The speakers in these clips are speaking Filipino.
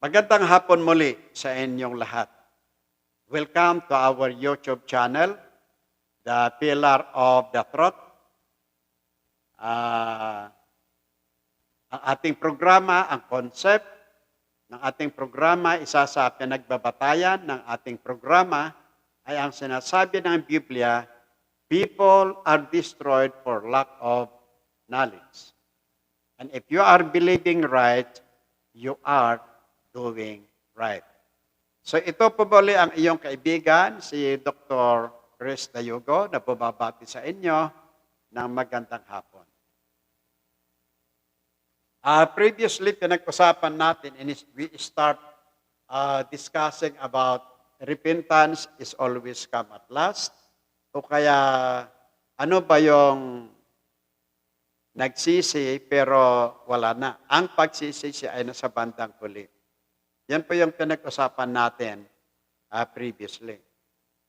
Magandang hapon muli sa inyong lahat. Welcome to our YouTube channel, The Pillar of the Truth. Ang ating programa, ang concept ng ating programa, isa sa pinagbabatayan ng ating programa ay ang sinasabi ng Biblia, people are destroyed for lack of knowledge. And if you are believing right, you are doing right. So ito po muli ang iyong kaibigan, si Dr. Chris Dayugo, na bumabati sa inyo ng magandang hapon. Previously, pinag-usapan natin and we start discussing about repentance is always come at last. O kaya, ano ba yung nagsisi pero wala na? Ang pagsisisi ay nasa bandang huli. Yan po yung pinag-usapan natin previously.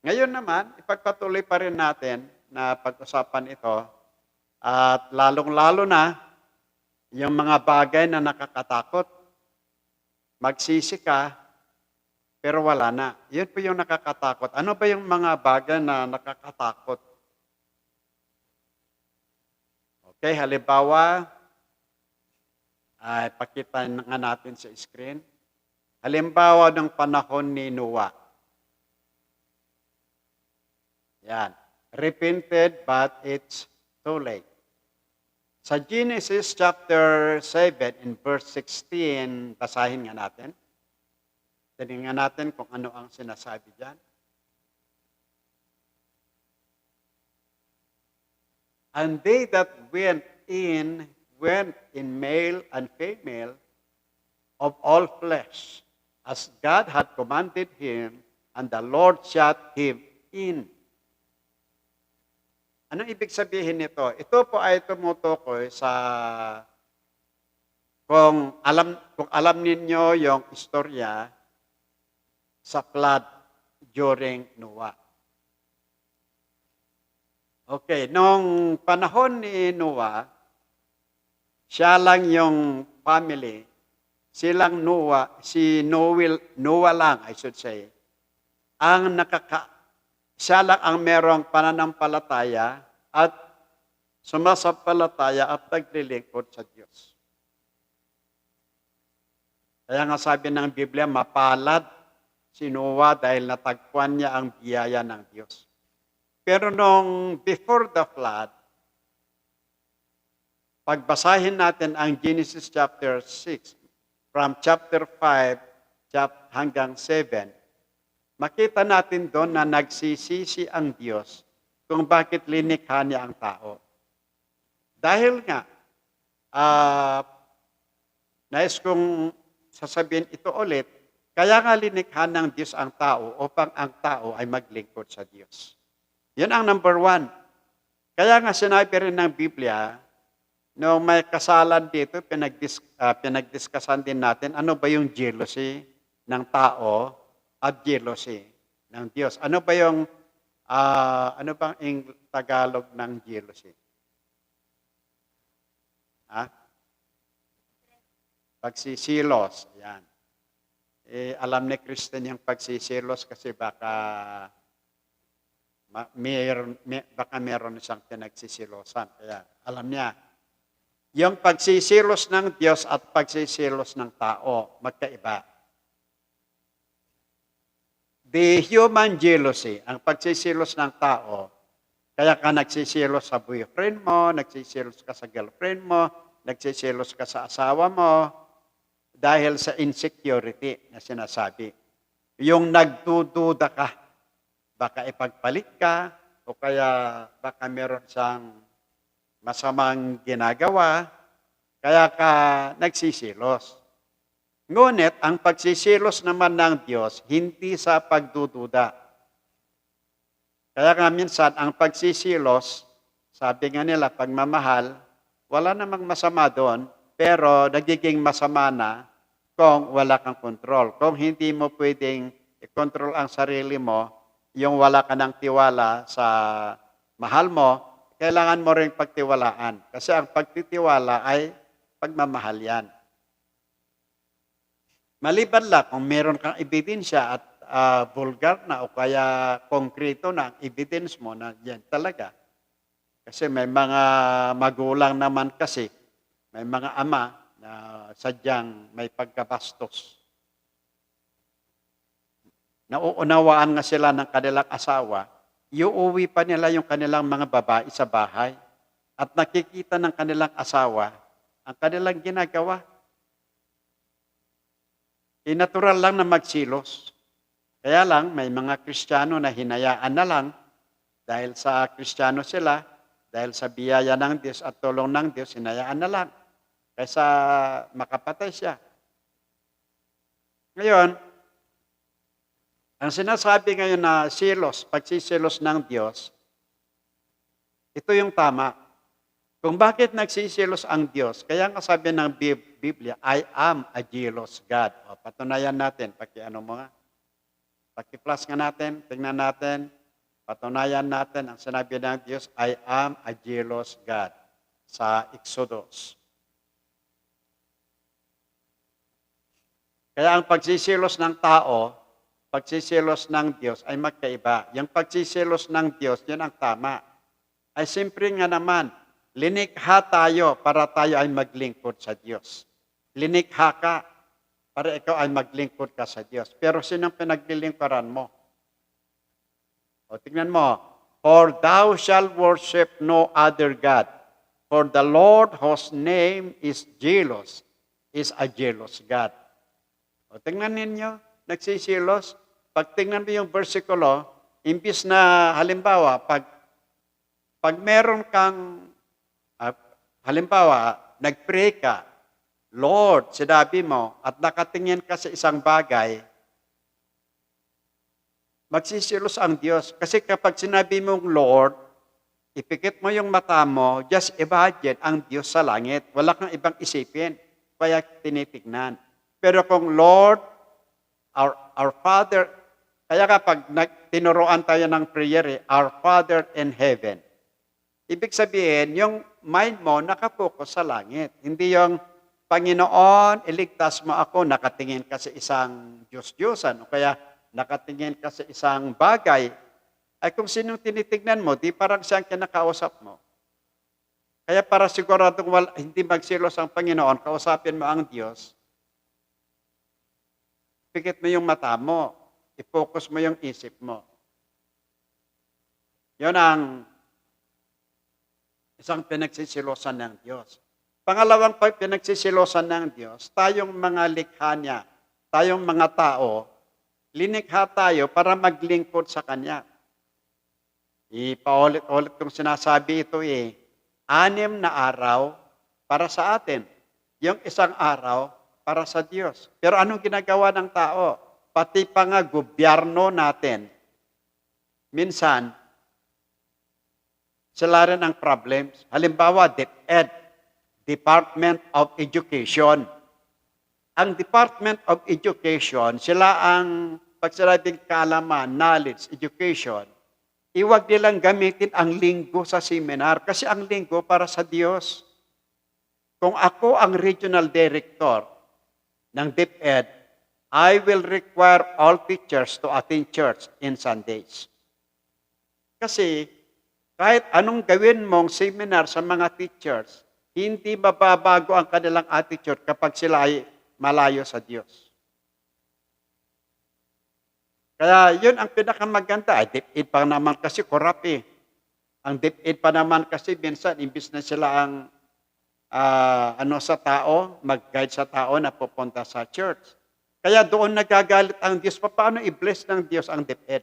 Ngayon naman, ipagpatuloy pa rin natin na pag-usapan ito at lalong-lalo na yung mga bagay na nakakatakot. Magsisi ka, pero wala na. Yun po yung nakakatakot. Ano ba yung mga bagay na nakakatakot? Okay, halimbawa, pakita nga natin sa screen. Halimbawa ng panahon ni Noah. Yan. Repented but it's too late. Sa Genesis chapter 7 in verse 16, basahin nga natin. Tingnan natin kung ano ang sinasabi diyan. And they that went in male and female of all flesh, as God had commanded him, and the Lord shut him in. Anong ibig sabihin nito? Ito po ay tumutukoy sa kung alam ninyo yung istorya sa flood during Noah. Okay, nung panahon ni Noah, siya lang yung family, silang Noah, Noah lang, I should say, siya lang ang merong pananampalataya at sumasampalataya at naglilingkod sa Diyos. Kaya nga sabi ng Biblia, mapalad si Noah dahil natagpuan niya ang biyaya ng Diyos. Pero nung before the flood, pagbasahin natin ang Genesis chapter 6, from chapter 5 hanggang 7, makita natin doon na nagsisisi ang Diyos kung bakit linikha niya ang tao. Dahil nga, nais kong sasabihin ito ulit, kaya nga linikha ng Diyos ang tao upang ang tao ay maglingkod sa Diyos. Yan ang number one. Kaya nga sinabi rin ng Biblia, nung may kasalan dito, pinagdiskasan din natin, ano ba yung jealousy ng tao at jealousy ng Diyos. Ano ba yung, ano bang Tagalog ng jealousy? Pagsisilos. Yan. Alam ni Kristen yung pagsisilos kasi baka meron siyang pinagsisilosan. Kaya alam niya. Yung pagsisilos ng Diyos at pagsisilos ng tao, magkaiba. The human jealousy, ang pagsisilos ng tao, kaya ka nagsisilos sa boyfriend mo, nagsisilos ka sa girlfriend mo, nagsisilos ka sa asawa mo, dahil sa insecurity na sinasabi. Yung nagdududa ka, baka ipagpalit ka, o kaya baka meron siyang masamang ginagawa, kaya ka nagsisilos. Ngunit, ang pagsisilos naman ng Diyos, hindi sa pagdududa. Kaya nga minsan, ang pagsisilos, sabi nga nila, pagmamahal, wala namang masama doon, pero nagiging masama na kung wala kang kontrol. Kung hindi mo pwedeng i-control ang sarili mo, yung wala ka ng tiwala sa mahal mo, kailangan mo rin pagtiwalaan. Kasi ang pagtitiwala ay pagmamahal yan. Maliban lang kung meron kang ebidensya at vulgar na o kaya konkreto na ang evidence mo na yan talaga. Kasi may mga magulang naman kasi, may mga ama na sadyang may pagkabastos. Nauunawaan nga sila ng kanilang asawa, iuuwi pa nila yung kanilang mga babae sa bahay at nakikita ng kanilang asawa ang kanilang ginagawa. Natural lang na magsilos. Kaya lang, may mga Kristiyano na hinayaan na lang dahil sa Kristiyano sila, dahil sa biyaya ng Diyos at tulong ng Diyos, hinayaan na lang kaysa makapatay siya. Ngayon, ang sinasabi ngayon na silos, pagsisilos ng Diyos, ito yung tama. Kung bakit nagsisilos ang Diyos, kaya nga sabi ng Biblia, I am a jealous God. O, patunayan natin, paki-plus nga natin, tingnan natin, patunayan natin ang sinabi ng Diyos, I am a jealous God sa Exodus. Kaya ang pagsisilos ng tao, pagsisilos ng Diyos ay magkaiba. Yung pagsisilos ng Diyos, yun ang tama. Ay simpre nga naman, linikha tayo para tayo ay maglingkod sa Diyos. Linikha ka para ikaw ay maglingkod ka sa Diyos. Pero sinong pinaglilingkuran mo? O tingnan mo, for thou shalt worship no other God, for the Lord whose name is jealous, is a jealous God. O tingnan ninyo, nagsisilos. Pag tingnan mo yung versikulo, imbis na halimbawa, pag meron kang, halimbawa, nag-pray ka, Lord, sinabi mo, at nakatingin ka sa isang bagay, magsisilos ang Diyos. Kasi kapag sinabi mong Lord, ipikit mo yung mata mo, just imagine ang Diyos sa langit. Wala kang ibang isipin, kaya tinitignan. Pero kung Lord, our Father, kaya kapag tinuruan tayo ng prayer, our Father in heaven, ibig sabihin, yung mind mo nakapokus sa langit. Hindi yung, Panginoon, iligtas mo ako, nakatingin ka sa isang Diyos-Diyosan, o kaya nakatingin ka sa isang bagay, ay kung sinong tinitignan mo, di parang siyang kinakausap mo. Kaya para siguradong hindi magsilos ang Panginoon, kausapin mo ang Diyos, pikit mo yung mata mo, i-focus mo yung isip mo. Yun ang isang pinagsisilosan ng Diyos. Pangalawang pinagsisilosan ng Diyos, tayong mga likha niya, tayong mga tao, linikha tayo para maglingkod sa Kanya. Ipaulit-ulit kong sinasabi ito 6 na araw para sa atin. Yung isang araw para sa Diyos. Pero anong ginagawa ng tao? Pati pa nga gobyerno natin, minsan, sila rin ang problems. Halimbawa, DepEd, Department of Education. Ang Department of Education, sila ang pagsalabing kaalaman, knowledge, education, iwag nilang gamitin ang linggo sa seminar kasi ang linggo para sa Diyos. Kung ako ang regional director ng DepEd, I will require all teachers to attend church in Sundays. Kasi kahit anong gawin mong seminar sa mga teachers, hindi mababago ang kanilang attitude kapag sila ay malayo sa Diyos. Kaya yun ang pinakamaganda. DepEd pa naman kasi korap eh. Ang DepEd pa naman kasi minsan, imbis na sila ang sa tao, mag-guide sa tao na pupunta sa church. Kaya doon nagagalit ang Diyos. Paano i-bless ng Diyos ang DepEd?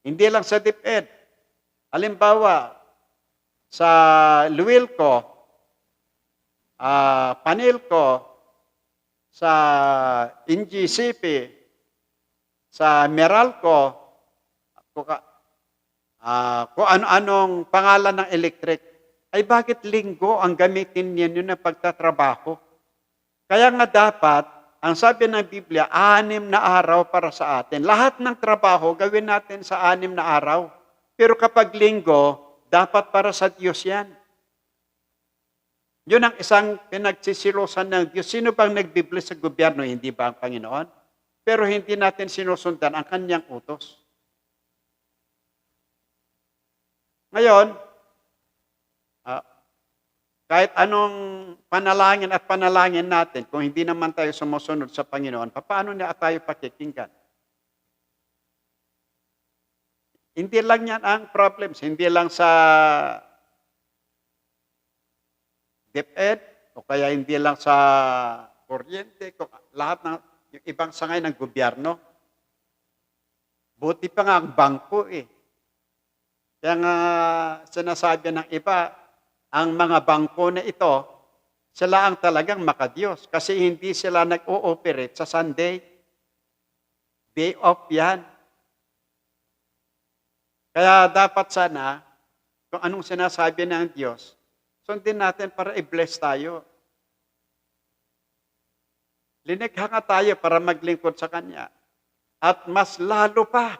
Hindi lang sa DepEd. Halimbawa, sa Luilco, Panilco, sa NGCP, sa Meralco, kung ano-anong pangalan ng electric, ay bakit linggo ang gamitin ninyo na pagtatrabaho? Kaya nga dapat, ang sabi ng Biblia, 6 na araw para sa atin. Lahat ng trabaho, gawin natin sa 6 na araw. Pero kapag linggo, dapat para sa Diyos yan. Yun ang isang pinagsisilosan ng Diyos. Sino bang nagbibless sa gobyerno? Hindi ba ang Panginoon? Pero hindi natin sinusundan ang kanyang utos. Ngayon, ah, kahit anong panalangin natin, kung hindi naman tayo sumusunod sa Panginoon, paano niya tayo pakikinggan? Hindi lang yan ang problems, hindi lang sa DepEd, o kaya hindi lang sa kuryente, lahat ng yung ibang sangay ng gobyerno. Buti pa nga ang bangko eh. Kaya nga sinasabi ng iba, ang mga bangko na ito, sila ang talagang makadiyos kasi hindi sila nag-ooperate sa Sunday. Day off yan. Kaya dapat sana, kung anong sinasabi ng Diyos, sundin natin para i-bless tayo. Linikha nga tayo para maglingkod sa Kanya. At mas lalo pa,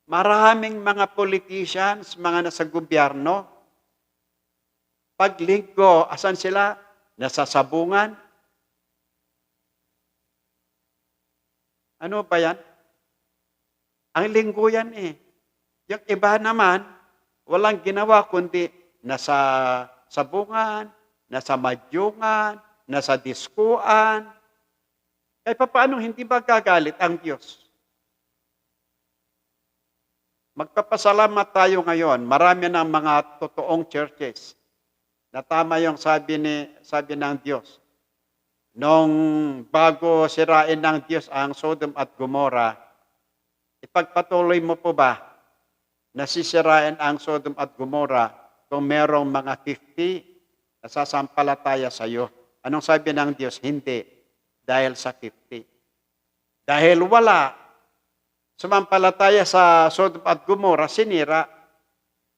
maraming mga politicians, mga nasa gobyerno, paglinggo, asan sila? Nasa sabungan. Ano ba yan? Ang linggo yan eh. Yung iba naman, walang ginawa kundi nasa sabungan, nasa madyungan, nasa diskuan. Kaya paano hindi ba gagalit ang Diyos? Magpapasalamat tayo ngayon. Marami ng mga totoong churches na tama yung sabi ng Diyos. Nung bago sirain ng Diyos ang Sodom at Gomorrah, ipagpatuloy mo po ba na sisirain ang Sodom at Gomorrah kung merong mga 50 na sasampalataya sa iyo? Anong sabi ng Diyos? Hindi. Dahil sa 50. Dahil wala sumampalataya sa Sodom at Gomorrah, sinira.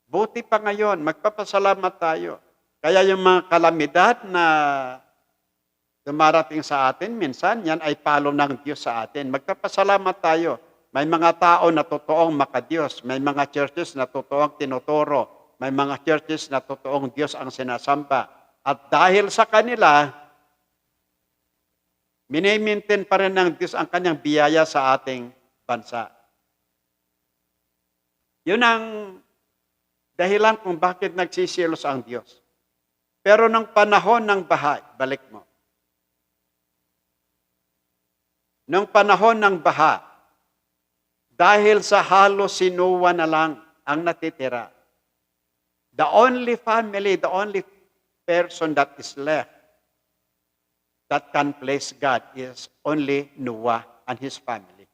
Buti pa ngayon, magpapasalamat tayo. Kaya yung mga kalamidad na dumarating sa atin, minsan yan ay palo ng Diyos sa atin. Magpapasalamat tayo. May mga tao na totoong makadiyos. May mga churches na totoong tinuturo. May mga churches na totoong Diyos ang sinasamba. At dahil sa kanila, minimaintain pa rin ng Diyos ang kanyang biyaya sa ating bansa. Yun ang dahilan kung bakit nagsisilos ang Diyos. Pero ng panahon ng baha, balik mo. Nung panahon ng baha, dahil sa halos si Noah na lang ang natitira, the only family, the only person that is left that can please God is only Noah and his family.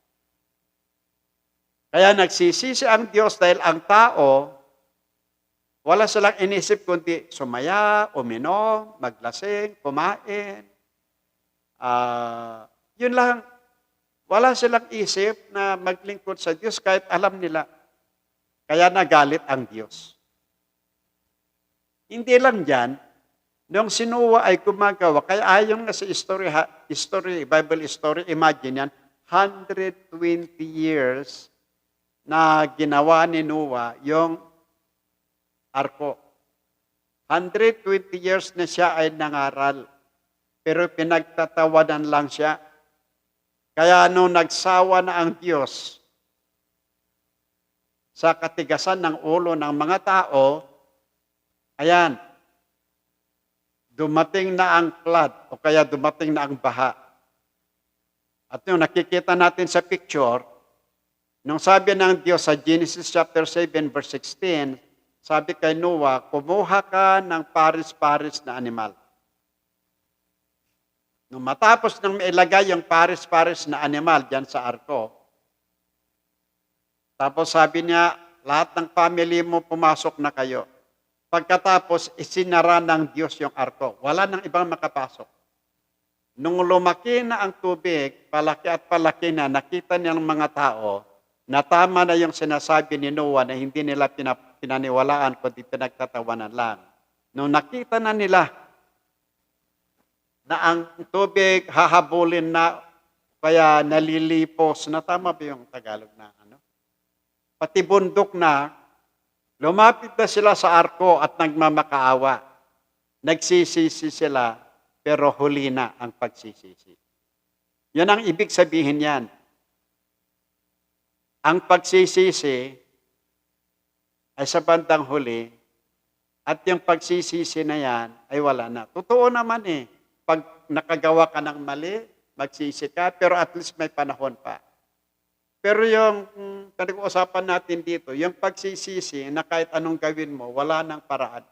Kaya nagsisisi ang Diyos dahil ang tao, wala silang inisip kundi sumaya, uminom, maglasing, kumain. Yun lang. Wala silang isip na maglingkod sa Diyos kahit alam nila. Kaya nagalit ang Diyos. Hindi lang yan, nung si Noah ay gumagawa, kaya ayon nga sa Bible story, imagine yan, 120 years na ginawa ni Noah yung arko. 120 years na siya ay nangaral, pero pinagtatawanan lang siya. Kaya nung nagsawa na ang Diyos sa katigasan ng ulo ng mga tao, ayan, dumating na ang flood o kaya dumating na ang baha. At yung nakikita natin sa picture, nung sabi ng Diyos sa Genesis chapter 7 verse 16, sabi kay Noah, kumuha ka ng paris-paris na animal. Nung matapos nang mailagay yung paris-paris na animal dyan sa arko, tapos sabi niya, lahat ng family mo pumasok na kayo. Pagkatapos, isinara ng Diyos yung arko. Wala nang ibang makapasok. Nung lumaki na ang tubig, palaki at palaki na, nakita niya ng mga tao na tama na yung sinasabi ni Noah na hindi nila pinaniwalaan kundi pinagtatawanan lang. Nung nakita na nila na ang tubig hahabulin na, kaya nalilipos na, tama ba yung Tagalog na ano? Pati bundok na, lumapit na sila sa arko at nagmamakaawa. nagsisisi sila, pero huli na ang pagsisisi. Yan ang ibig sabihin yan. Ang pagsisisi ay sa bandang huli, at yung pagsisisi na yan ay wala na. Totoo naman eh, pag nakagawa ka ng mali, magsisi ka, pero at least may panahon pa. Pero yung pinag-uusapan natin dito, yung pagsisisi na kahit anong gawin mo, wala nang paraan.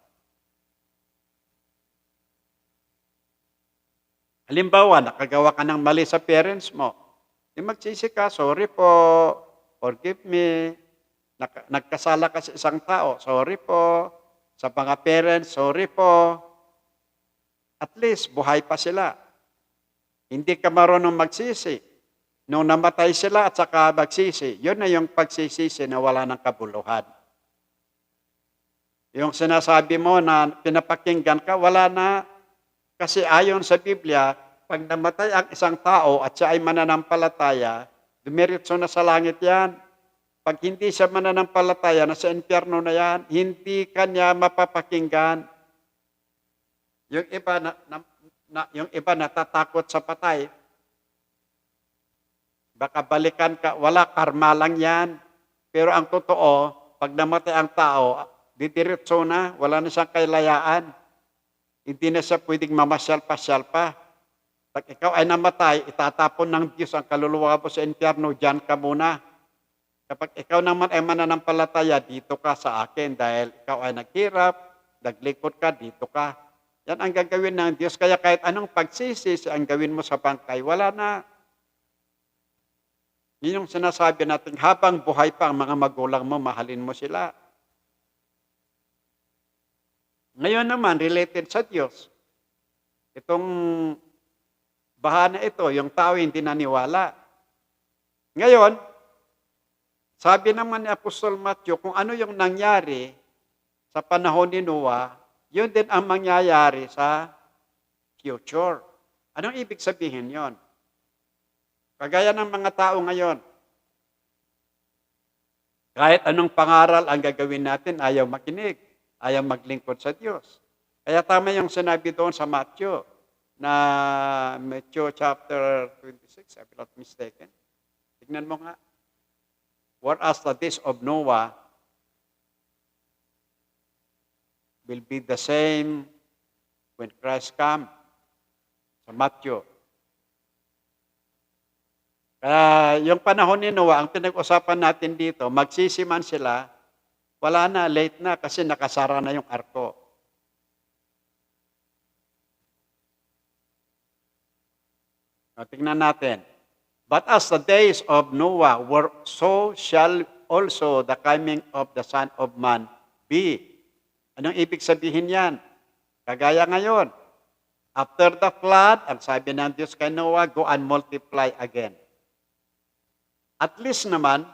Halimbawa, nakagawa ka ng mali sa parents mo. Di magsisi ka, sorry po, forgive me. Nagkasala ka sa isang tao, sorry po. Sa mga parents, sorry po. At least, buhay pa sila. Hindi ka marunong magsisi. Nung namatay sila at saka magsisi, yun na yung pagsisisi na wala ng kabuluhan. Yung sinasabi mo na pinapakinggan ka, wala na. Kasi ayon sa Biblia, pag namatay ang isang tao at siya ay mananampalataya, dumiretso na sa langit yan. Pag hindi siya mananampalataya, nasa impyerno na yan, hindi kanya mapapakinggan. Yung iba natatakot sa patay. Baka balikan ka, wala, karma lang yan. Pero ang totoo, pag namatay ang tao, didiretso na, wala na siyang kailayaan. Hindi na siya pwedeng mamasyal-pasyal pa. Pag ikaw ay namatay, itatapon ng Diyos ang kaluluwa mo sa impyerno, dyan ka muna. Kapag ikaw naman ay mananampalataya, dito ka sa akin dahil ikaw ay naghirap, naglingkod ka, dito ka. Yan ang gagawin ng Diyos. Kaya kahit anong pagsisisi ang gawin mo sa bangkay, wala na. Yun yung sinasabi natin, habang buhay pa ang mga magulang mo, mahalin mo sila. Ngayon naman, related sa Diyos. Itong bahana ito, yung tao hindi naniwala. Ngayon, sabi naman ni Apostol Matthew, kung ano yung nangyari sa panahon ni Noah, yun din ang mangyayari sa future. Anong ibig sabihin yon? Kagaya ng mga tao ngayon, kahit anong pangaral ang gagawin natin, ayaw makinig, ayaw maglingkod sa Diyos. Kaya tama yung sinabi doon sa Matthew, na Matthew chapter 26, if I'm not mistaken. Tignan mo nga. Whereas the days of Noah will be the same when Christ comes. Sa Matthew. Kaya yung panahon ni Noah, ang pinag-usapan natin dito, magsisiman sila, wala na, late na kasi nakasara na yung arko. Tingnan natin. But as the days of Noah were, so shall also the coming of the Son of Man be. Anong ibig sabihin yan? Kagaya ngayon, after the flood, ang sabi ng Diyos kay Noah, go and multiply again. At least naman,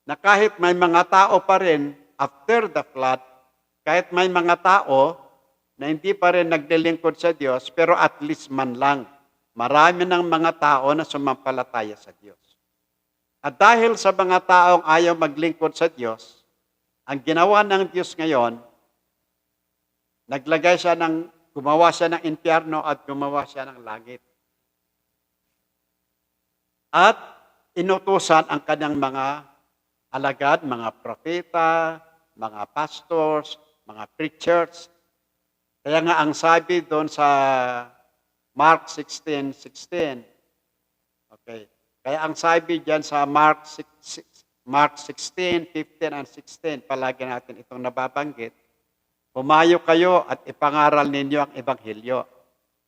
na kahit may mga tao pa rin after the flood, kahit may mga tao na hindi pa rin naglilingkod sa Diyos, pero at least man lang, marami ng mga tao na sumampalataya sa Diyos. At dahil sa mga taong ayaw maglingkod sa Diyos, ang ginawa ng Diyos ngayon, gumawa siya ng impyerno at gumawa siya ng langit. At inutusan ang kanyang mga alagad, mga propeta, mga pastors, mga preachers. Kaya nga ang sabi doon sa Mark 16:16. Okay. Kaya ang sabi diyan sa Mark 16:15 and 16, palagi natin itong nababanggit. Humayo kayo at ipangaral ninyo ang ebanghelyo.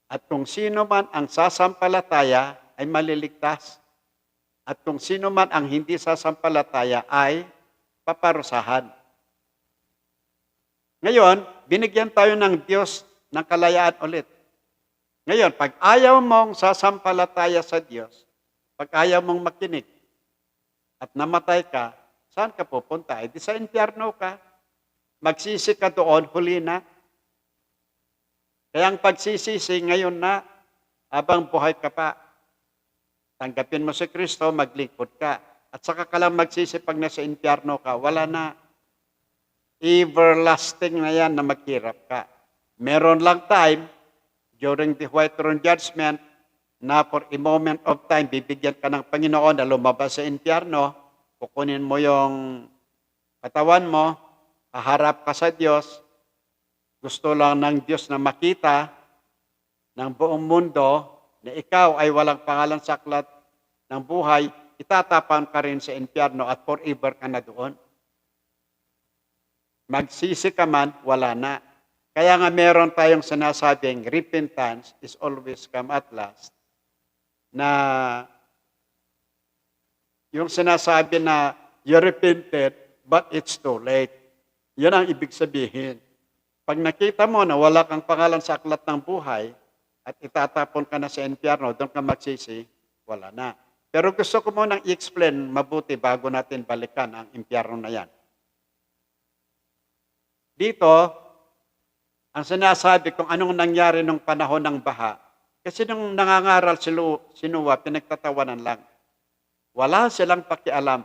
At kung sino man ang sasampalataya ay maliligtas. At kung sino man ang hindi sasampalataya ay paparusahan. Ngayon, binigyan tayo ng Diyos ng kalayaan ulit. Ngayon, pag ayaw mong sasampalataya sa Diyos, pag ayaw mong makinig, at namatay ka, saan ka pupunta? Di sa impyerno ka. Magsisi ka doon, huli na. Kaya ang pagsisisi ngayon na, habang buhay ka pa, tanggapin mo si Kristo, maglingkod ka. At saka ka lang magsisi pag nasa impyerno ka, wala na. Everlasting na yan na maghirap ka. Meron lang time during the white throne judgment na for a moment of time, bibigyan ka ng Panginoon na lumabas sa impyerno, kukunin mo yung katawan mo, haharap ka sa Diyos, gusto lang ng Diyos na makita ng buong mundo na ikaw ay walang pangalan sa aklat ng buhay, itatapan ka rin sa impyerno at forever ka na doon. Magsisi ka man, wala na. Kaya nga meron tayong sinasabing repentance is always come at last. Na yung sinasabi na you repented but it's too late. Yun ang ibig sabihin. Pag nakita mo na wala kang pangalan sa aklat ng buhay at itatapon ka na sa impyerno, doon ka magsisi, wala na. Pero gusto ko munang i-explain mabuti bago natin balikan ang impyerno na yan. Dito, ang sinasabi kung anong nangyari nung panahon ng baha, kasi nung nangangaral si Noah, pinagtatawanan lang. Wala silang pakialam.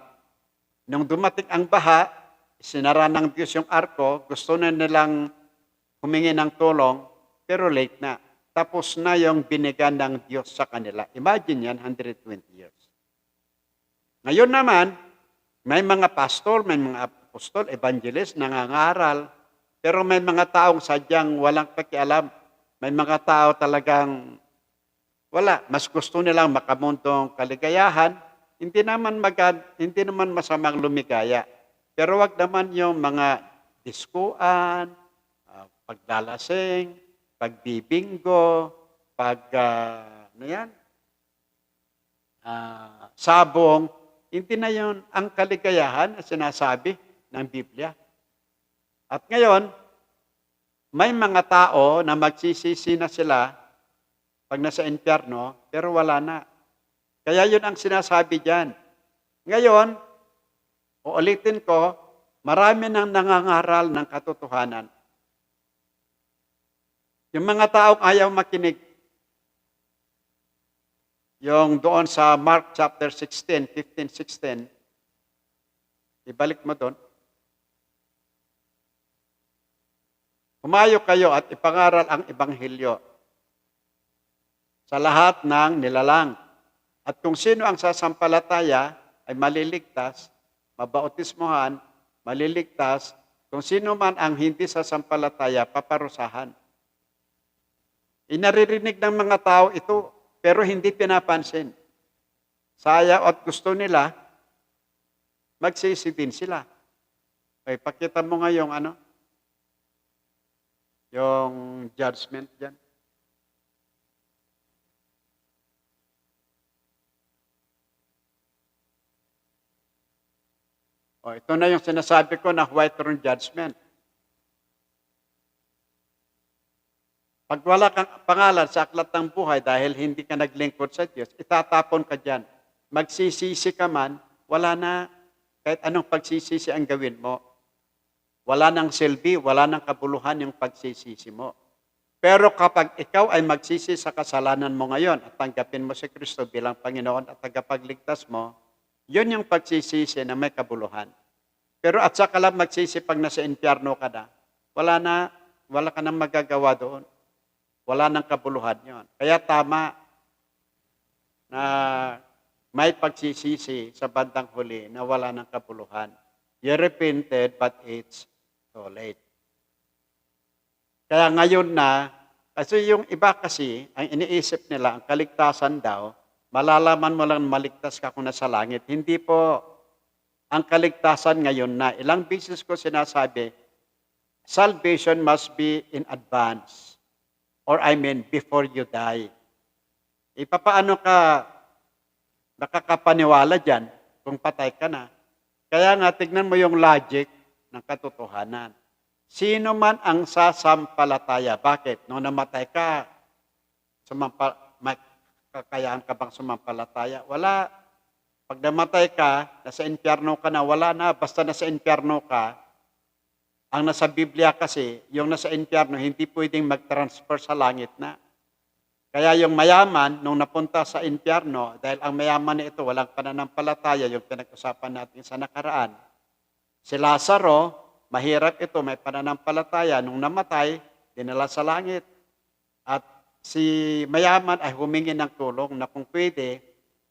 Nung dumating ang baha, sinara ng Diyos yung arko, gusto na nilang humingi ng tulong, pero late na. Tapos na yung binigyan ng Diyos sa kanila. Imagine yan, 120 years. Ngayon naman, may mga pastor, may mga apostol, evangelist, nangangaral, pero may mga taong sadyang walang pakialam. May mga tao talagang wala. Mas gusto nilang makamundong kaligayahan. Hindi naman masamang lumigaya. Pero wag naman yung mga diskuan, paglalasing, pagbibinggo, sabong. Hindi na yun ang kaligayahan na sinasabi ng Biblia. At ngayon, may mga tao na magsisisi na sila pag nasa impyerno, pero wala na. Kaya yun ang sinasabi dyan. Ngayon, uulitin ko, marami nang nangangaral ng katotohanan. Yung mga taong ayaw makinig, yung doon sa Mark chapter 16, 15, 16, ibalik mo doon. Humayo kayo at ipangaral ang ebanghelyo sa lahat ng nilalang. At kung sino ang sasampalataya ay maliligtas, mabautismohan, maliligtas. Kung sino man ang hindi sasampalataya, paparusahan. Inaririnig ng mga tao ito, pero hindi pinapansin. Saya at gusto nila, magsisi din sila. Okay, pakita mo nga yung judgment dyan. Ito na yung sinasabi ko na white throne judgment. Pag wala kang pangalan sa aklat ng buhay dahil hindi ka naglingkod sa Diyos, itatapon ka dyan. Magsisisi ka man, wala na. Kahit anong pagsisisi ang gawin mo. Wala nang silbi, wala nang kabuluhan yung pagsisisi mo. Pero kapag ikaw ay magsisi sa kasalanan mo ngayon at tanggapin mo si Kristo bilang Panginoon at tagapagligtas mo, yun yung pagsisisi na may kabuluhan. Pero at saka lang magsisi pag nasa impyerno ka na, wala ka nang magagawa doon. Wala nang kabuluhan yon. Kaya tama na may pagsisisi sa bandang huli na wala nang kabuluhan. You repented, but it's too late. Kaya ngayon na, kasi yung iba kasi, ang iniisip nila, ang kaligtasan daw, malalaman mo lang maligtas ka kung nasa langit. Hindi po. Ang kaligtasan ngayon na, ilang beses ko sinasabi, salvation must be in advance. Or before you die. Papaano ka nakakapaniwala dyan kung patay ka na? Kaya nga, tignan mo yung logic ng katotohanan. Sino man ang sasampalataya? Bakit? Nung namatay ka, may kakayaan ka bang sumampalataya? Wala. Pag namatay ka, nasa impyerno ka na, wala na. Basta nasa impyerno ka, ang nasa Biblia kasi, yung nasa impyerno, hindi pwedeng mag-transfer sa langit na. Kaya yung mayaman, nung napunta sa impyerno, dahil ang mayaman na ito, walang pananampalataya, yung pinag-usapan natin sa nakaraan. Si Lazaro, mahirap ito, may pananampalataya. Nung namatay, dinala sa langit. At si mayaman ay humingi ng tulong na kung pwede,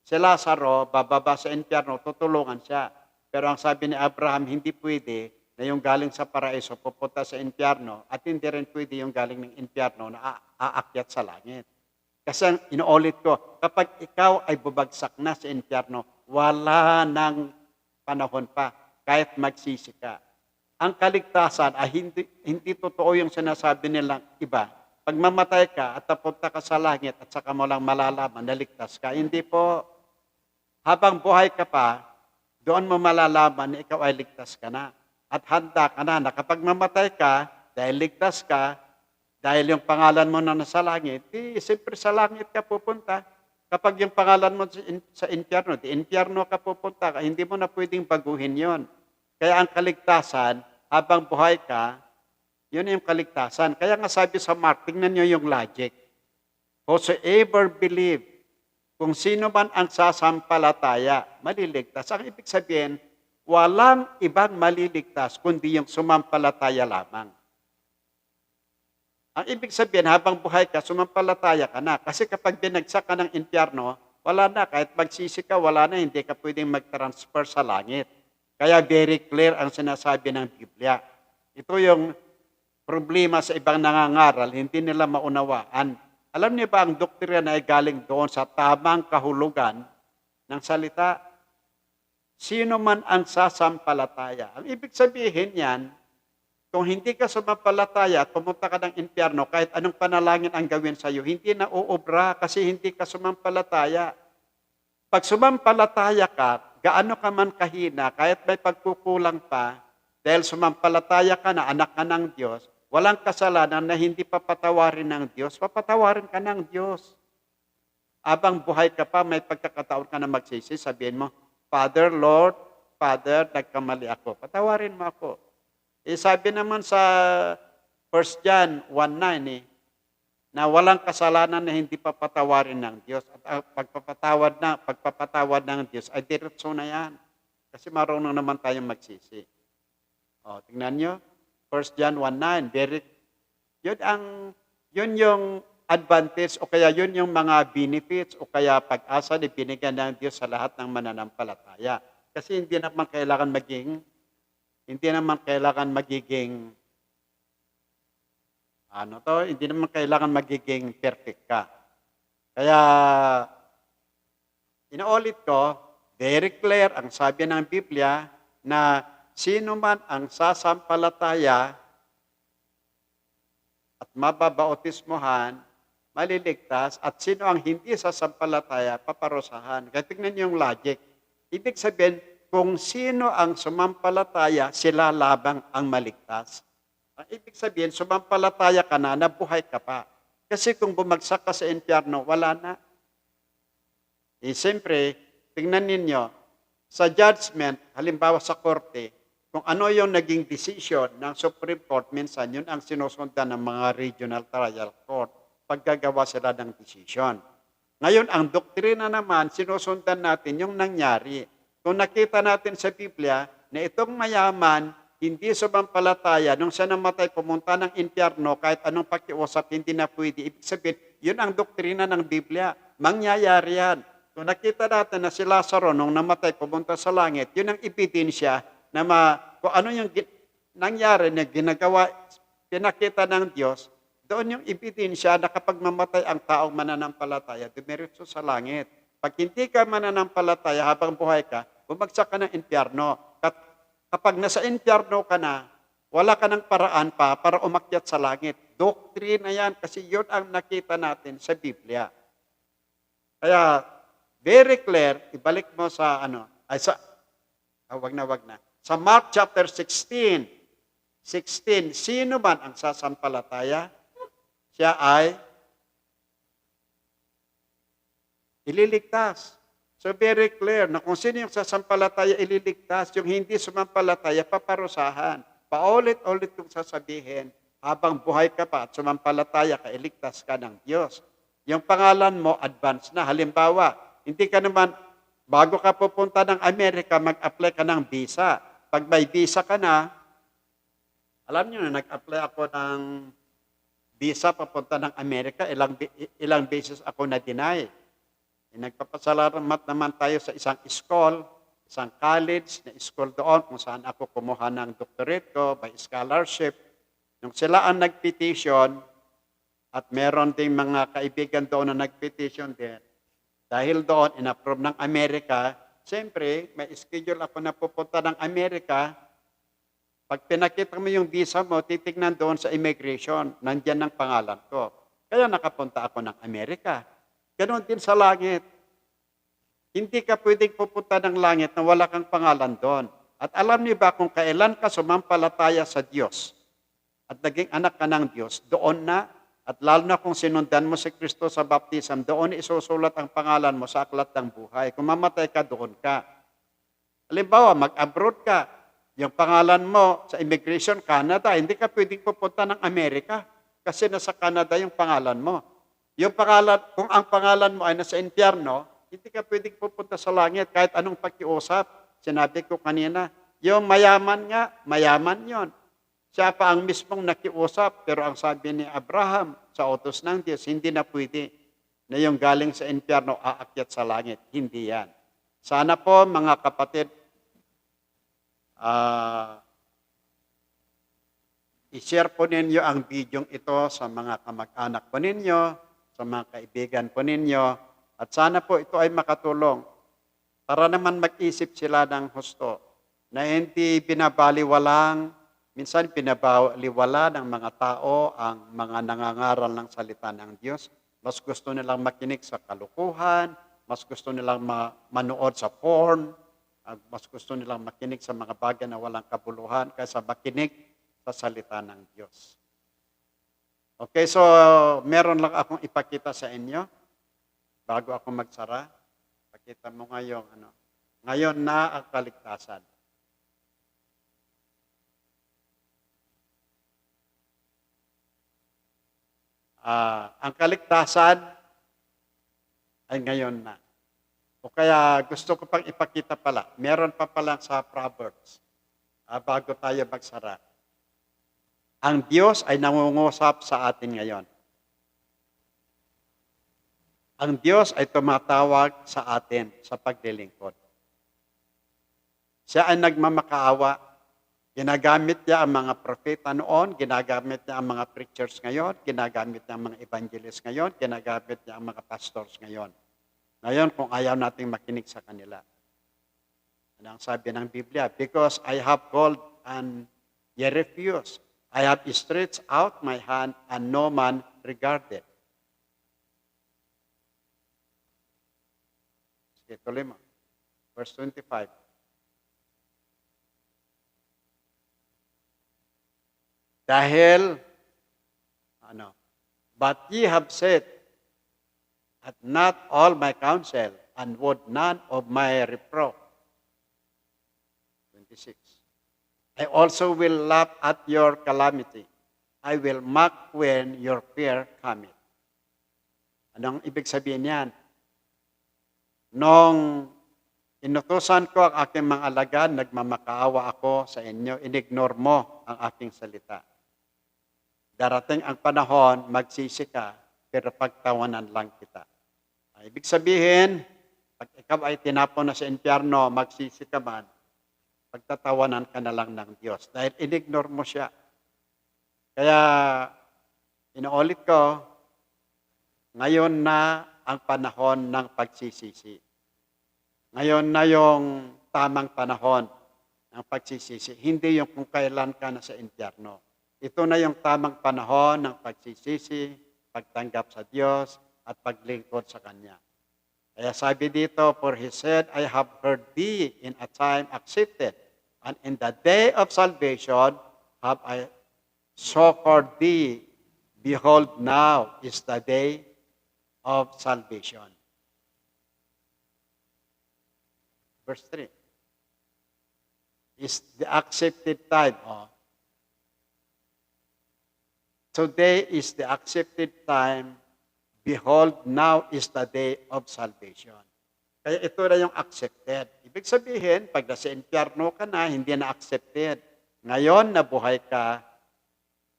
si Lazaro bababa sa impyerno, tutulungan siya. Pero ang sabi ni Abraham, hindi pwede na yung galing sa paraiso pupunta sa impyerno at hindi rin pwede yung galing ng impyerno na aakyat sa langit. Kasi inuulit ko, kapag ikaw ay bubagsak na sa impyerno, wala nang panahon pa, kahit magsisi ka. Ang kaligtasan ay hindi totoo yung sinasabi nilang iba. Pag mamatay ka at napunta ka sa langit at saka mo lang malalaman na ligtas ka, hindi po. Habang buhay ka pa, doon mo malalaman na ikaw ay ligtas ka na. At handa ka na kapag mamatay ka, dahil ligtas ka, dahil yung pangalan mo na nasa langit, siyempre sa langit ka pupunta. Kapag yung pangalan mo sa impyerno, di impyerno ka pupunta, hindi mo na pwedeng baguhin yon. Kaya ang kaligtasan, habang buhay ka, yun yung kaligtasan. Kaya nga sabi sa Mark, tingnan nyo yung logic. Whosoever believe, kung sino man ang sasampalataya, maliligtas. Ang ibig sabihin, walang ibang maliligtas kundi yung sumampalataya lamang. Ang ibig sabihin, habang buhay ka, sumampalataya ka na. Kasi kapag binagsak ka ng impyerno, wala na. Kahit magsisi ka, wala na. Hindi ka pwedeng mag-transfer sa langit. Kaya very clear ang sinasabi ng Biblia. Ito yung problema sa ibang nangangaral, hindi nila maunawaan. Alam niyo ba ang doktrina ay galing doon sa tamang kahulugan ng salita? Sino man ang sasampalataya. Ang ibig sabihin yan, kung hindi ka sumampalataya at pumunta ka ng impyerno, kahit anong panalangin ang gawin sa iyo, hindi na uobra kasi hindi ka sumampalataya. Pag sumampalataya ka, gaano ka man kahina, kahit may pagkukulang pa, dahil sumampalataya ka na, anak ka ng Diyos, walang kasalanan na hindi papatawarin ng Diyos, papatawarin ka ng Diyos. Abang buhay ka pa, may pagkakataon ka na magsisi, sabihin mo, Father, Lord, Father, nagkamali ako. Patawarin mo ako. Sabi naman sa 1 John 1:9 na walang kasalanan na hindi papatawarin ng Diyos. At ang pagpapatawad ng Diyos ay diretso na yan. Kasi marunong naman tayong magsisi. Tingnan nyo, 1 John 1:9, yun yung advantage o kaya yun yung mga benefits o kaya pag-asa na binigyan ng Diyos sa lahat ng mananampalataya. Kasi hindi naman kailangan magiging perfect ka. Kaya, inuulit ko, very clear ang sabi ng Biblia na sino man ang sasampalataya at mababautismohan, maliligtas, at sino ang hindi sasampalataya, paparusahan. Kaya tingnan niyo yung logic. Ibig sabihin, kung sino ang sumampalataya, sila labang ang maligtas. Ang ibig sabihin, sumampalataya ka na, nabuhay ka pa. Kasi kung bumagsak ka sa impyerno, wala na. Siyempre, tingnan ninyo, sa judgment, halimbawa sa korte, kung ano yung naging decision ng Supreme Court, minsan yun ang sinusundan ng mga regional trial court pag gagawa sila ng decision. Ngayon, ang doktrina naman, sinusundan natin yung nangyari. Kung nakita natin sa Biblia na itong mayaman, hindi sumampalataya, nung siya namatay, pumunta ng impyerno, kahit anong pakiusap, hindi na pwede. Ibig sabihin, yun ang doktrina ng Biblia. Mangyayari yan. Kung nakita natin na si Lazaro, nung namatay, pumunta sa langit, yun ang ebidensya na kung ano yung nangyari na ginagawa, pinakita ng Diyos, doon yung ebidensya na kapag mamatay ang taong mananampalataya, dumiretso sa langit. Pag hindi ka mananampalataya habang buhay ka, bumagsak ka ng impyerno. Kapag nasa impyerno ka na, wala ka ng paraan pa para umakyat sa langit. Doktrina yan kasi yun ang nakita natin sa Biblia. Kaya, very clear, ibalik mo sa wag na. Sa Mark chapter 16, sino man ang sasampalataya, siya ay ililigtas. So very clear na kung sino yung sasampalataya, ililigtas. Yung hindi sumampalataya, paparusahan. Paulit-ulit kong sasabihin, habang buhay ka pa at sumampalataya ka, iligtas ka ng Diyos. Yung pangalan mo, advance na. Halimbawa, hindi ka naman, bago ka pupunta ng Amerika, mag-apply ka ng visa. Pag may visa ka na, alam nyo na, nag-apply ako ng visa papunta ng Amerika, ilang beses ako na-deny. Nagpapasalamat naman tayo sa isang school, isang college na school doon kung saan ako kumuha ng doctorate ko by scholarship. Nung sila ang nag-petition, at meron ding mga kaibigan doon na nag-petition din, dahil doon, in-approve ng Amerika, siyempre, may schedule ako na pupunta ng Amerika. Pag pinakita mo yung visa mo, titignan doon sa immigration, nandyan ang pangalan ko. Kaya nakapunta ako ng Amerika. Ganon din sa langit. Hindi ka pwedeng pupunta ng langit na wala kang pangalan doon. At alam niyo ba kung kailan ka sumampalataya sa Diyos at naging anak ka ng Diyos, doon na, at lalo na kung sinundan mo si Kristo sa baptism, doon isusulat ang pangalan mo sa aklat ng buhay. Kung mamatay ka, doon ka. Halimbawa, mag-abroad ka, yung pangalan mo sa immigration, Canada, hindi ka pwedeng pupunta ng Amerika kasi nasa Canada yung pangalan mo. Yung pangalan, kung ang pangalan mo ay nasa impyerno, hindi ka pwedeng pupunta sa langit kahit anong pakiusap. Sinabi ko kanina, yung mayaman nga, mayaman yon. Siya pa ang mismong nakiusap, pero ang sabi ni Abraham sa utos ng Diyos, hindi na pwede na yung galing sa impyerno aakyat sa langit. Hindi yan. Sana po mga kapatid, i-share po ninyo ang video ito sa mga kamag-anak po ninyo, sa mga kaibigan po ninyo, at sana po ito ay makatulong para naman mag-isip sila ng husto na hindi binabaliwalang, minsan binabaliwala ng mga tao ang mga nangangaral ng salita ng Diyos. Mas gusto nilang makinig sa kalukuhan, mas gusto nilang manood sa porn, mas gusto nilang makinig sa mga bagay na walang kabuluhan kaysa makinig sa salita ng Diyos. Okay, so meron lang akong ipakita sa inyo bago ako magsara. Pakita mo ngayon, ngayon na ang kaligtasan. Ang kaligtasan ay ngayon na. O kaya gusto ko pang ipakita pala, meron pa pala sa Proverbs, bago tayo magsara. Ang Diyos ay nangungusap sa atin ngayon. Ang Diyos ay tumatawag sa atin sa paglilingkod. Siya ay nagmamakaawa. Ginagamit niya ang mga propeta noon, ginagamit niya ang mga preachers ngayon, ginagamit niya ang mga evangelists ngayon, ginagamit niya ang mga pastors ngayon. Ngayon, kung ayaw nating makinig sa kanila. Ano ang sabi ng Biblia? Because I have called and ye refuse. I have stretched out my hand and no man regarded. Sige, tuloy mo. Verse 25. Dahil, but ye have said, at not all my counsel, and would none of my reproach. 26. I also will laugh at your calamity. I will mock when your fear cometh. Anong ibig sabihin yan? Nung inutusan ko ang aking mga alagad, nagmamakaawa ako sa inyo, inignore mo ang aking salita. Darating ang panahon, magsisi ka, pero pagtawanan lang kita. Ibig sabihin, pag ikaw ay tinapon na sa impyerno, magsisi ka man, pagtatawanan ka na lang ng Diyos. Dahil inignore mo siya. Kaya, inuulit ko, ngayon na ang panahon ng pagsisisi. Ngayon na yung tamang panahon ng pagsisisi. Hindi yung kung kailan ka na sa impyerno. Ito na yung tamang panahon ng pagsisisi, pagtanggap sa Diyos, at paglingkod sa Kanya. Kaya sabi dito, for He said, I have heard thee in a time accepted, and in the day of salvation have I succored thee. Behold, now is the day of salvation. Verse 3. Is the accepted time. Today is the accepted time. Behold, now is the day of salvation. Kaya ito na yung accepted. Ibig sabihin, pag nasa impyerno ka na, hindi na accepted. Ngayon, nabuhay ka,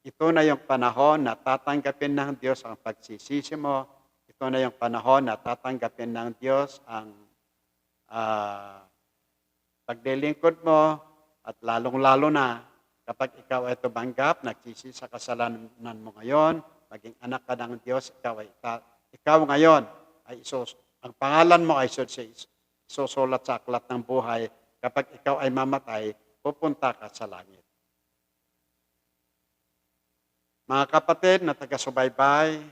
Ito na yung panahon na tatanggapin ng Diyos ang pagsisisi mo. Ito na yung panahon na tatanggapin ng Diyos ang paglilingkod mo at lalong-lalo na kapag ikaw ay tumanggap, nagsisi sa kasalanan mo ngayon, maging anak ka ng Diyos, ikaw ngayon ay ang pangalan mo ay isusulat sa aklat ng buhay. Kapag ikaw ay mamatay, pupunta ka sa langit. Mga kapatid na taga-subaybay,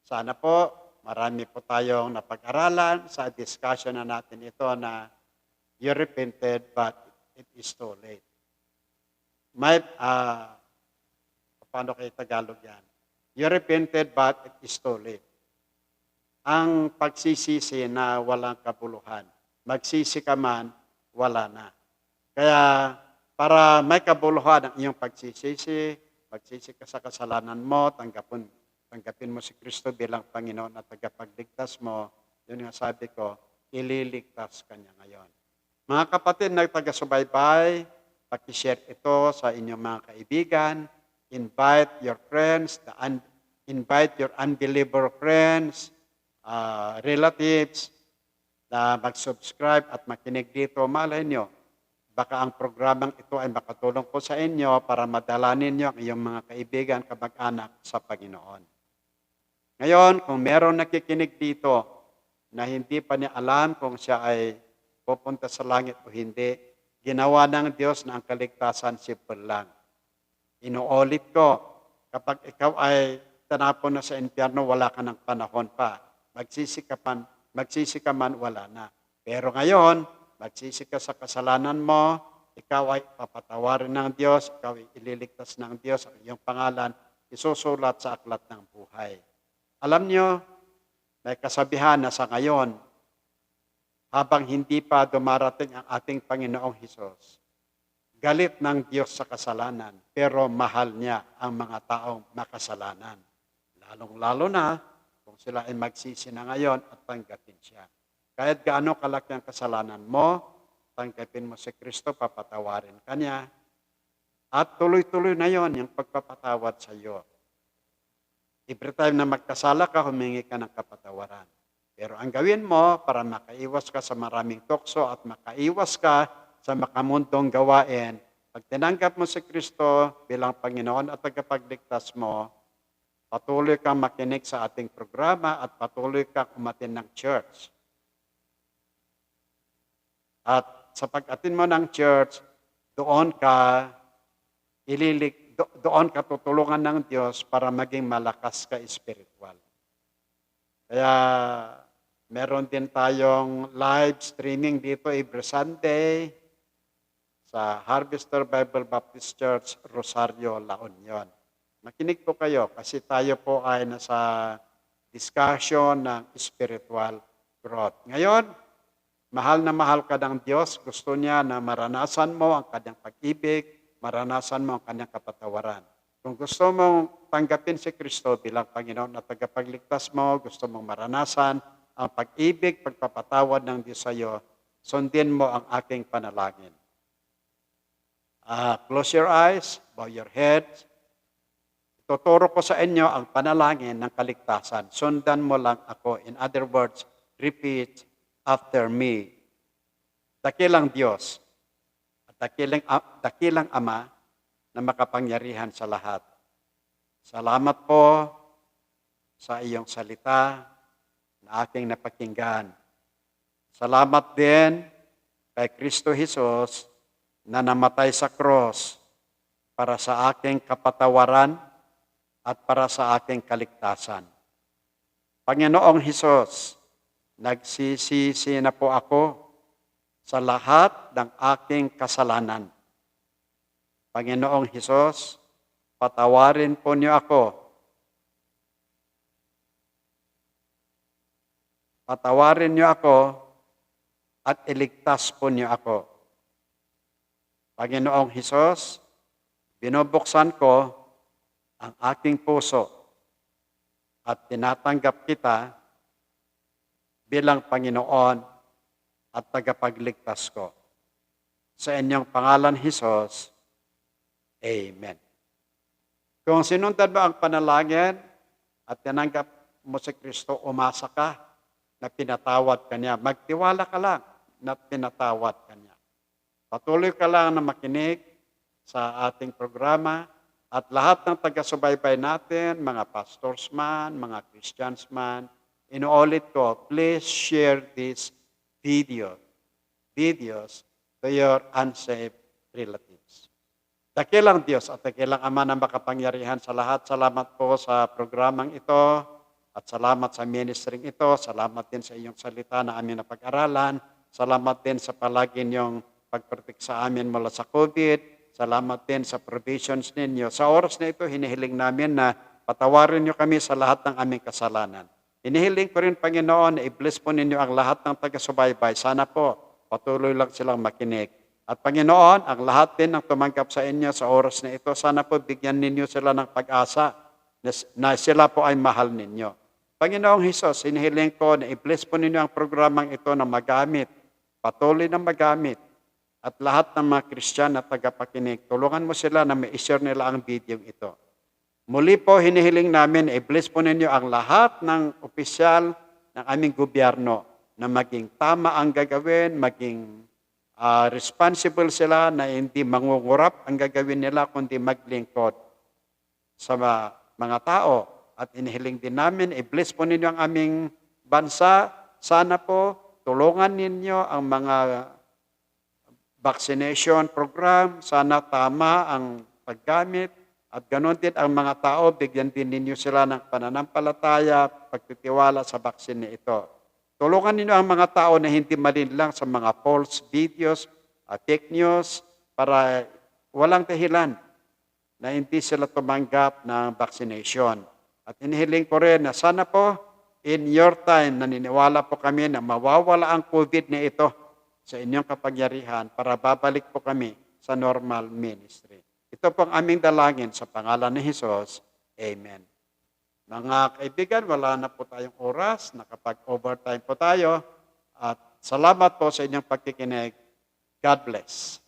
sana po marami po tayong napag-aralan sa discussion na natin ito na you repented but it is too late. Paano kayo Tagalog yan? You repented but it is too late. Ang pagsisisi na walang kabuluhan. Magsisi ka man, wala na. Kaya para may kabuluhan ang iyong pagsisisi, magsisi ka sa kasalanan mo, tanggapin mo si Kristo bilang Panginoon at tagapagligtas mo, yun nga sabi ko, ililigtas ka niya ngayon. Mga kapatid na taga-subaybay, pakishare ito sa inyong mga kaibigan, invite your friends, invite your unbeliever friends, relatives, na mag-subscribe at makinig dito. Malay nyo, baka ang programang ito ay makatulong po sa inyo para madala ninyo ang iyong mga kaibigan, kamag-anak sa Panginoon. Ngayon, kung meron nakikinig dito na hindi pa niya alam kung siya ay pupunta sa langit o hindi, ginawa ng Diyos na ang kaligtasan simple lang. Inuulit ko, kapag ikaw ay tanapon na sa impyerno, wala ka ng panahon pa. Magsisi ka man, wala na. Pero ngayon, magsisi ka sa kasalanan mo, ikaw ay papatawarin ng Diyos, ikaw ay ililigtas ng Diyos, ang iyong pangalan, isusulat sa aklat ng buhay. Alam nyo, may kasabihan na sa ngayon, habang hindi pa dumarating ang ating Panginoong Hesus, galit ng Diyos sa kasalanan, pero mahal niya ang mga taong makasalanan. Lalong-lalo na kung sila ay magsisi na ngayon at tanggapin siya. Kahit gaano kalaki ang kasalanan mo, tanggapin mo si Kristo, papatawarin ka niya. At tuloy-tuloy na yon yung pagpapatawad sa iyo. Every time na magkasala ka, humingi ka ng kapatawaran. Pero ang gawin mo para makaiwas ka sa maraming tukso at makaiwas ka sa makamundong gawain, pag tinanggap mo si Kristo bilang Panginoon at tagapagligtas mo, patuloy kang makinig sa ating programa at patuloy kang umatin ng church. At sa pag-atin mo ng church, doon ka tutulungan ng Diyos para maging malakas ka spiritual. Kaya meron din tayong live streaming dito every Sunday sa Harvester Bible Baptist Church, Rosario, La Union. Makinig po kayo kasi tayo po ay nasa discussion ng spiritual growth. Ngayon, mahal na mahal ka ng Diyos, gusto niya na maranasan mo ang kanyang pag-ibig, maranasan mo ang kanyang kapatawaran. Kung gusto mong tanggapin si Kristo bilang Panginoon at tagapagligtas mo, gusto mong maranasan ang pag-ibig, pagpapatawad ng Diyos sa iyo, sundin mo ang aking panalangin. Close your eyes, bow your head. Tuturo ko sa inyo ang panalangin ng kaligtasan. Sundan mo lang ako. In other words, repeat after me. Dakilang Diyos at dakilang Ama na makapangyarihan sa lahat. Salamat po sa iyong salita na aking napakinggan. Salamat din kay Kristo Jesus na namatay sa cross para sa aking kapatawaran at para sa aking kaligtasan. Panginoong Hesus, nagsisisi na po ako sa lahat ng aking kasalanan. Panginoong Hesus, patawarin po niyo ako. Patawarin niyo ako at iligtas po niyo ako. Panginoong Hesus, binubuksan ko ang aking puso at tinatanggap kita bilang Panginoon at tagapagligtas ko. Sa inyong pangalan, Hesus, Amen. Kung sinundan mo ang panalangin at tinanggap mo si Kristo, umasa ka na pinatawad ka niya. Magtiwala ka lang na pinatawad ka niya. Patuloy ka lang na makinig sa ating programa at lahat ng taga-subaybay natin, mga pastors man, mga Christians man, inuulit ko, please share this videos to your unsaved relatives. Dakilang Diyos at dakilang Ama na makapangyarihan sa lahat. Salamat po sa programang ito at salamat sa ministering ito. Salamat din sa iyong salita na amin na pag-aralan. Salamat din sa palagi niyong pagprotek sa amin mula sa COVID. Salamat din sa provisions ninyo. Sa oras na ito, hinihiling namin na patawarin niyo kami sa lahat ng aming kasalanan. Hinihiling ko rin, Panginoon, na i-bless po ninyo ang lahat ng taga-subaybay. Sana po, patuloy lang silang makinig. At Panginoon, ang lahat din ng tumanggap sa inyo sa oras na ito, sana po bigyan ninyo sila ng pag-asa na sila po ay mahal ninyo. Panginoong Hesus, hinihiling ko na i-bless po ninyo ang programang ito na magamit, patuloy na magamit, at lahat ng mga Kristyan na tagapakinig, tulungan mo sila na ma-share nila ang video ito. Muli po, hinihiling namin, i-bless po ninyo ang lahat ng opisyal ng aming gobyerno na maging tama ang gagawin, maging responsible sila na hindi mangungurap ang gagawin nila, kundi maglingkod sa mga tao. At inihiling din namin, i-bless po ninyo ang aming bansa. Sana po, tulungan ninyo ang mga vaccination program. Sana tama ang paggamit. At ganoon din ang mga tao, bigyan din ninyo sila ng pananampalataya, pagtitiwala sa vaccine na ito. Tulungan ninyo ang mga tao na hindi malinlang sa mga false videos, fake news, para walang dahilan na hindi sila tumanggap ng vaccination. At inihiling ko rin na sana po, in your time, naniniwala po kami na mawawala ang COVID na ito sa inyong kapangyarihan para babalik po kami sa normal ministry. Ito po ang aming dalangin sa pangalan ni Jesus. Amen. Mga kaibigan, wala na po tayong oras, nakapag-overtime po tayo. At salamat po sa inyong pagkikinig. God bless.